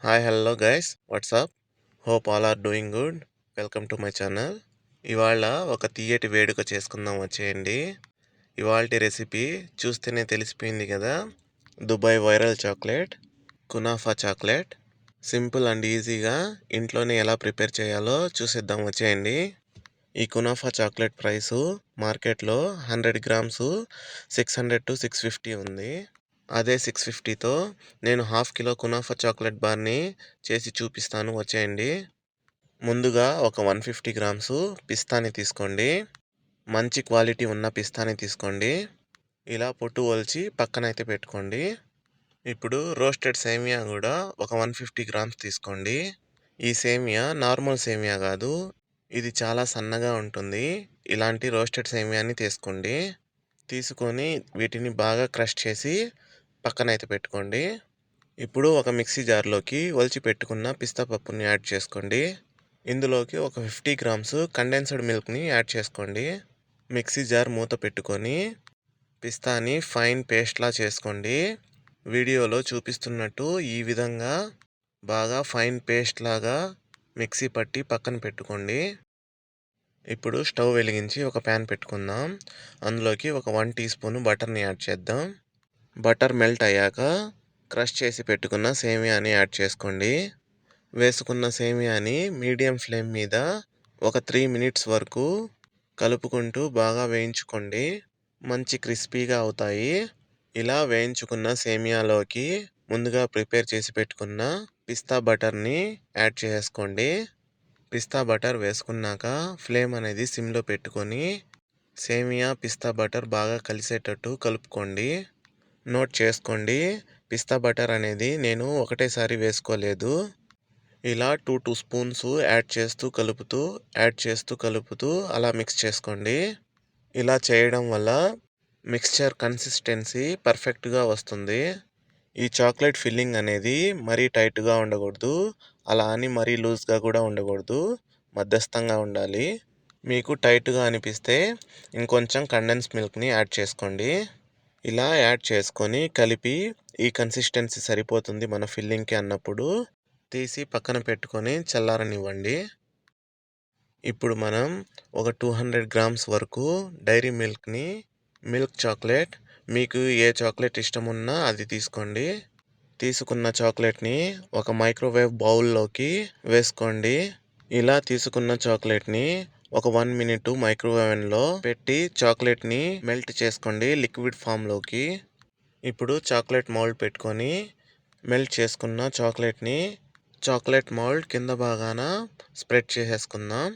Hi hello guys what's up hope all are doing good. Welcome to my channel. ఇవాళ ఒక తీయటి వేడుక చేసుకుందాం వచ్చేయండి. ఇవాల్టి రెసిపీ చూస్తేనే తెలిసిపోయింది కదా, Dubai viral chocolate kunafa chocolate. Simple and ఈజీగా ఇంట్లోనే ఎలా ప్రిపేర్ చేయాలో చూసేద్దాం వచ్చేయండి. ఈ కునాఫా చాక్లెట్ ప్రైసు మార్కెట్లో 100 గ్రామ్స్ 600 to 650 ఉంది. అదే 650తో నేను హాఫ్ కిలో కునాఫా చాక్లెట్ బార్ని చేసి చూపిస్తాను వచ్చేయండి. ముందుగా ఒక 150 గ్రామ్స్ పిస్తాని తీసుకోండి. మంచి క్వాలిటీ ఉన్న పిస్తాని తీసుకోండి. ఇలా పొట్టు ఒలిచి పక్కనైతే పెట్టుకోండి. ఇప్పుడు రోస్టెడ్ సేమియా కూడా ఒక 150 గ్రామ్స్ తీసుకోండి. ఈ సేమియా నార్మల్ సేమియా కాదు, ఇది చాలా సన్నగా ఉంటుంది. ఇలాంటి రోస్టెడ్ సేమియాని తీసుకోండి. తీసుకొని వీటిని బాగా క్రష్ చేసి పక్కనైతే పెట్టుకోండి. ఇప్పుడు ఒక మిక్సీ జార్లోకి ఒలిచి పెట్టుకున్న పిస్తా పప్పుని యాడ్ చేసుకోండి. ఇందులోకి ఒక 50 గ్రామ్స్ కండెన్స్డ్ మిల్క్ని యాడ్ చేసుకోండి. మిక్సీ జార్ మూత పెట్టుకొని పిస్తాని ఫైన్ పేస్ట్లా చేసుకోండి. వీడియోలో చూపిస్తున్నట్టు ఈ విధంగా బాగా ఫైన్ పేస్ట్ లాగా మిక్సీ పట్టి పక్కన పెట్టుకోండి. ఇప్పుడు స్టవ్ వెలిగించి ఒక ప్యాన్ పెట్టుకుందాం. అందులోకి ఒక 1 టీ స్పూన్ బటర్ని యాడ్ చేద్దాం. బటర్ మెల్ట్ అయ్యాక క్రష్ చేసి పెట్టుకున్న సేమియాని యాడ్ చేసుకోండి. వేసుకున్న సేమియాని మీడియం ఫ్లేమ్ మీద ఒక 3 మినిట్స్ వరకు కలుపుకుంటూ బాగా వేయించుకోండి. మంచి క్రిస్పీగా అవుతాయి. ఇలా వేయించుకున్న సేమియాలోకి ముందుగా ప్రిపేర్ చేసి పెట్టుకున్న పిస్తా బటర్ని యాడ్ చేసుకోండి. పిస్తా బటర్ వేసుకున్నాక ఫ్లేమ్ అనేది సిమ్లో పెట్టుకొని సేమియా పిస్తా బటర్ బాగా కలిసేటట్టు కలుపుకోండి. నోట్ చేసుకోండి, పిస్తా బటర్ అనేది నేను ఒకటేసారి వేసుకోలేదు. ఇలా 2 స్పూన్స్ యాడ్ చేస్తూ కలుపుతూ అలా మిక్స్ చేసుకోండి. ఇలా చేయడం వల్ల మిక్స్చర్ కన్సిస్టెన్సీ పర్ఫెక్ట్గా వస్తుంది. ఈ చాక్లెట్ ఫిల్లింగ్ అనేది మరీ టైట్గా ఉండకూడదు, అలా అని మరీ లూజ్గా కూడా ఉండకూడదు, మధ్యస్థంగా ఉండాలి. మీకు టైట్గా అనిపిస్తే ఇంకొంచెం కండెన్స్ మిల్క్ని యాడ్ చేసుకోండి. ఇలా యాడ్ చేసుకొని కలిపి ఈ కన్సిస్టెన్సీ సరిపోతుంది మన ఫిల్లింగ్కి అన్నప్పుడు తీసి పక్కన పెట్టుకొని చల్లారనివ్వండి. ఇప్పుడు మనం ఒక 200 గ్రామ్స్ వరకు డైరీ మిల్క్ని, మిల్క్ చాక్లెట్, మీకు ఏ చాక్లెట్ ఇష్టం ఉన్నా అది తీసుకోండి. తీసుకున్న చాక్లెట్ని ఒక మైక్రోవేవ్ బౌల్లోకి వేసుకోండి. ఇలా తీసుకున్న చాక్లెట్ని ఒక 1 మినిట్ మైక్రోవేవ్లో పెట్టి చాక్లెట్ని మెల్ట్ చేసుకోండి లిక్విడ్ ఫామ్లోకి. ఇప్పుడు చాక్లెట్ మౌల్డ్ పెట్టుకొని మెల్ట్ చేసుకున్న చాక్లెట్ని చాక్లెట్ మౌల్డ్ కింద భాగాన స్ప్రెడ్ చేసేసుకుందాం.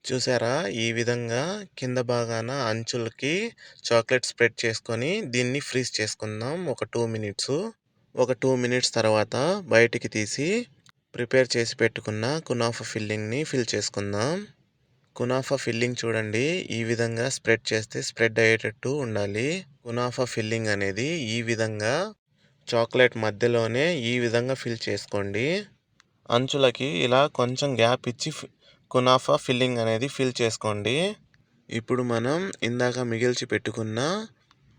చూసారా, ఈ విధంగా కింద భాగాన అంచులకి చాక్లెట్ స్ప్రెడ్ చేసుకొని దీన్ని ఫ్రీజ్ చేసుకుందాం ఒక 2 మినిట్స్. ఒక 2 మినిట్స్ తర్వాత బయటికి తీసి ప్రిపేర్ చేసి పెట్టుకున్న కునాఫా ఫిల్లింగ్ని ఫిల్ చేసుకుందాం. కునాఫా ఫిల్లింగ్ చూడండి, ఈ విధంగా స్ప్రెడ్ చేస్తే స్ప్రెడ్ అయ్యేటట్టు ఉండాలి. కునాఫా ఫిల్లింగ్ అనేది ఈ విధంగా చాక్లెట్ మధ్యలోనే ఈ విధంగా ఫిల్ చేసుకోండి. అంచులకి ఇలా కొంచెం గ్యాప్ ఇచ్చి కునాఫా ఫిల్లింగ్ అనేది ఫిల్ చేసుకోండి. ఇప్పుడు మనం ఇందాక మిగిల్చి పెట్టుకున్న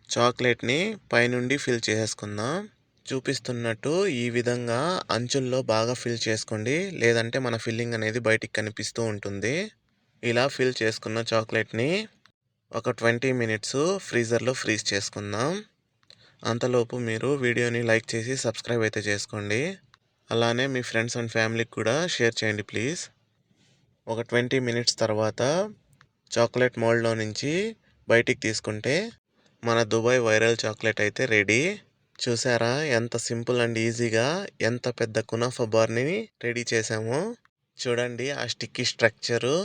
చాక్లెట్ని పైనుండి ఫిల్ చేసుకుందాం. చూపిస్తున్నట్టు ఈ విధంగా అంచుల్లో బాగా ఫిల్ చేసుకోండి, లేదంటే మన ఫిల్లింగ్ అనేది బయటికి కనిపిస్తూ ఉంటుంది. ఇలా ఫిల్ చేసుకున్న చాక్లెట్ని ఒక 20 మినిట్స్ ఫ్రీజర్లో ఫ్రీజ్ చేసుకుందాం. అంతలోపు మీరు వీడియోని లైక్ చేసి సబ్స్క్రైబ్ అయితే చేసుకోండి. అలానే మీ ఫ్రెండ్స్ అండ్ ఫ్యామిలీకి కూడా షేర్ చేయండి ప్లీజ్. ఒక 20 మినిట్స్ తర్వాత చాక్లెట్ మోల్డ్లో నుంచి బయటికి తీసుకుంటే మన దుబాయ్ వైరల్ చాక్లెట్ అయితే రెడీ. చూసారా ఎంత సింపుల్ అండ్ ఈజీగా ఎంత పెద్ద కునాఫా బార్ని రెడీ చేసామో. చూడండి ఆ స్టిక్కీ స్ట్రక్చరు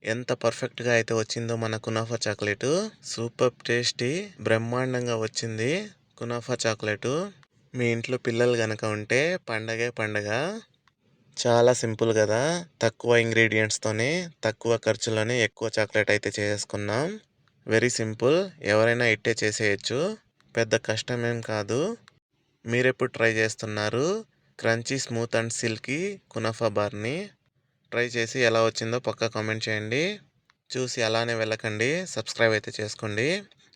ఎంత పర్ఫెక్ట్గా అయితే వచ్చిందో మన కునాఫా చాక్లెట్. సూపర్ టేస్టీ, బ్రహ్మాండంగా వచ్చింది కునాఫా చాక్లెట్. మీ ఇంట్లో పిల్లలు కనుక ఉంటే పండగే పండగ. చాలా సింపుల్ కదా, తక్కువ ఇంగ్రీడియంట్స్తోనే తక్కువ ఖర్చులోనే ఎక్కువ చాక్లెట్ అయితే చేసుకున్నాం. వెరీ సింపుల్, ఎవరైనా ఇట్టే చేసేయచ్చు, పెద్ద కష్టమేం కాదు. మీరెప్పుడు ట్రై చేస్తున్నారు క్రంచీ స్మూత్ అండ్ సిల్కీ కునాఫా బార్ని? ట్రై చేసి ఎలా వచ్చిందో పక్కా కామెంట్ చేయండి. చూసి అలానే వెళ్ళకండి, సబ్స్క్రైబ్ అయితే చేసుకోండి.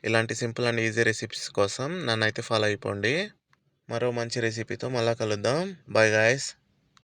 ఇలాంటి సింపుల్ అండ్ ఈజీ రెసిపీస్ కోసం నన్ను అయితే ఫాలో అయిపోండి. మరో మంచి రెసిపీతో మళ్ళా కలుద్దాం. Bye guys.